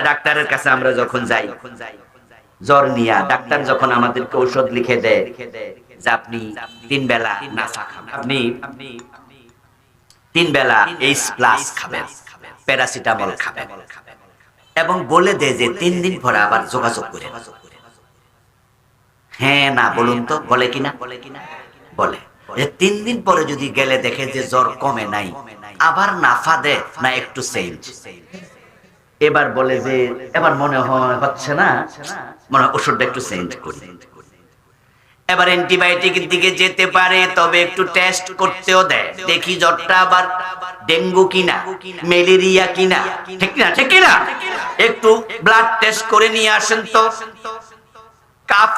ডাক্তারের কাছে আমরা যখন যাই জ্বর নিয়া, ডাক্তার যখন আমাদেরকে ঔষধ লিখে দেয় যে আপনি 3 বেলা নাফা খাবেন, আপনি 3 বেলা H+ খাবেন, প্যারাসিটামল খাবেন, এবং বলে দেয় যে 3 দিন পরে আবার যোগাযোগ করেন। হ্যাঁ না বলুন তো, বলে কিনা? বলে যে 3 দিন পরে যদি গেলে দেখে যে জ্বর কমে নাই, আবার নাফা দেয় না একটু চেঞ্জ, এবার বলে যে এবার মনে হয় হচ্ছে না, মনে হয় ওষুধটা একটু চেঞ্জ করি। এবার অ্যান্টিবায়োটিকের দিকে যেতে পারে, তবে একটু টেস্ট করতেও দেয়, দেখি জ্বরটা আবার ডেঙ্গু কিনা, ম্যালেরিয়া কিনা, ঠিক না? ঠিক কিনা? একটু ব্লাড টেস্ট করে নিয়ে আসেন তো, কাফ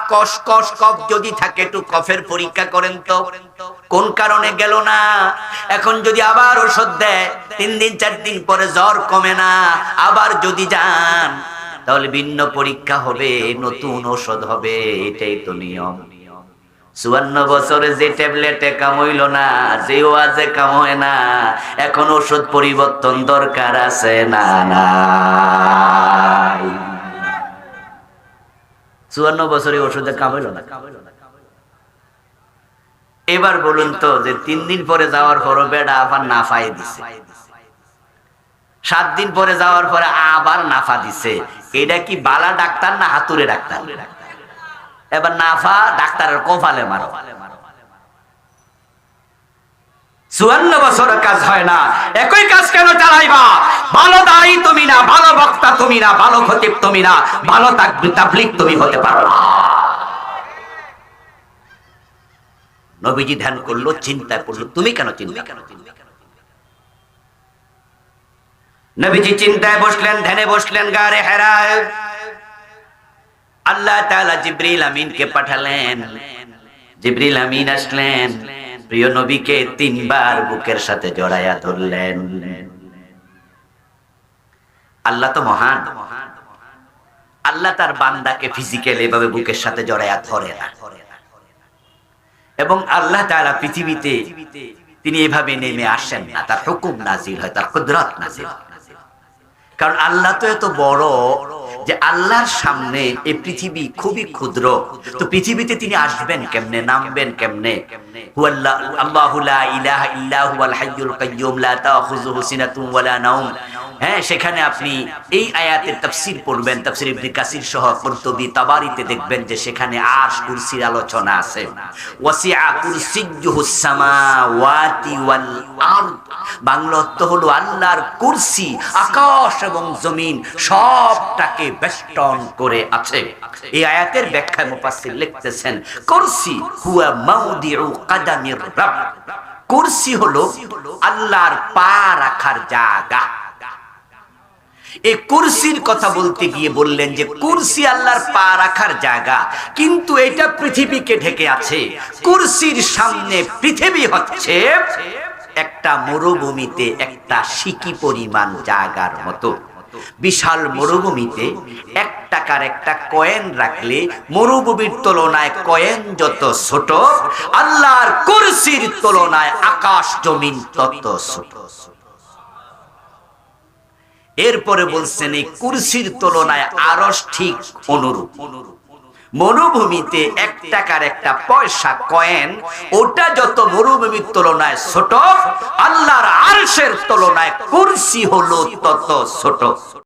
কফ যদি থাকে একটু কফের পরীক্ষা করেন তো, কোন কারণে গেল না। এখন যদি আবার ওষুধ দেয়, 3 দিন 4 দিন পরে জ্বর কমে না, আবার যদি যান তাহলে ভিন্ন পরীক্ষা হবে, নতুন ওষুধ হবে। এটাই তো নিয়ম। 54 বছরে যে ট্যাবলেটে কাম হইল না, যে ওয়াজে কাম হয় না, এখন ওষুধ পরিবর্তন দরকার আছে না? নাই। 54 বছরে ওষুধে কাম হইল না। এবার বলুন তো যে 3 দিন পরে যাওয়ার পর বেড়া আবার নাফাই দিছে, 7 দিন পরে যাওয়ার পরে আবার নাফা দিছে, এটা কি বালা ডাক্তার না হাতুড়ে ডাক্তার? এবার নাফা ডাক্তারের কপালে মারো। 54 বছর কাজ হয় না, একই কাজ কেন চালাইবা? ভালো দায়ী তুমি না, ভালো বক্তা তুমি না, ভালো খতিব তুমি না, ভালো তাবলীগ তুমি হতে পারো না। নবীজি ধ্যান করলো, চিন্তা করলো, তুমি কেন চিন্তা? নবীজি চিন্তায় বসলেন, ধ্যানে বসলেন গারে হেরায়। আল্লাহ তাআলা জিবরিল আমিনকে পাঠালেন। জিবরিল আমিন আসলেন, প্রিয় নবীকে 3 বার বুকের সাথে জড়ায়া ধরলেন। আল্লাহ তো মহান, আল্লাহ তার বান্দাকে ফিজিক্যালি এভাবে বুকের সাথে জড়ায়া ধরে না। এবং আল্লাহ তাআলা পৃথিবীতে তিনি এভাবে নেমে আসেন না, তার হুকুম নাজিল হয়, তার কুদরত নাজিল হয়। কারণ আল্লাহ তো এত বড় যে আল্লাহর সামনে এই পৃথিবী খুবই ক্ষুদ্র। তো পৃথিবীতে তিনি আসবেন কেমনে, নামবেন কেমনে? আল্লাহু লা ইলাহা ইল্লা হুয়াল হাইয়ুল কাইয়্যুম লা তাখুযুহু সিনাতুন ওয়ালা নাওম। হ্যাঁ, সেখানে আপনি এই আয়াতের তাফসীর পড়বেন, তাফসীর ইবনে কাসির সহ কুরতুবী, তাবারিতে দেখবেন যে সেখানে আরশ কুরসির আলোচনা আছে। ওয়াসিআ কুরসিয়্যুহুস সামাওয়াতি ওয়াল আরদ, বাংলা অর্থ হলো আল্লাহর কুরসি আকাশ এবং জমিন সবটাকে বেষ্টন করে আছে। এই আয়াতের ব্যাখ্যায় মুফাসসির লিখতেছেন, কুরসি হুয়া মাউদিউ কাদামির রাব। কুরসি হলো আল্লাহর পা রাখার জায়গা। এই কুরসির কথা বলতে গিয়ে বললেন যে কুরসি আল্লাহর পা রাখার জায়গা, কিন্তু এটা পৃথিবীকে ঢেকে আছে। কুরসির সামনে পৃথিবী হচ্ছে একটা মরুভূমিতে একটা সিকি পরিমাণ জায়গার মতো। বিশাল মরুভূমিতে 1 টাকার একটা কয়েন রাখলে মরুভূমির তুলনায় কয়েন যত ছোট, আল্লাহর কুরসির তুলনায় আকাশ জমিন তত ছোট। এরপরে বলছেন এই কুরসির তুলনায় আরশ ঠিক অনুরূপ। মরুভূমিতে 1 টাকার একটা পয়সা কয়েন, ওটা যত মরুভূমির তুলনায় ছোট, আল্লাহর আরশের তুলনায় কুরসি হলো তত ছোট।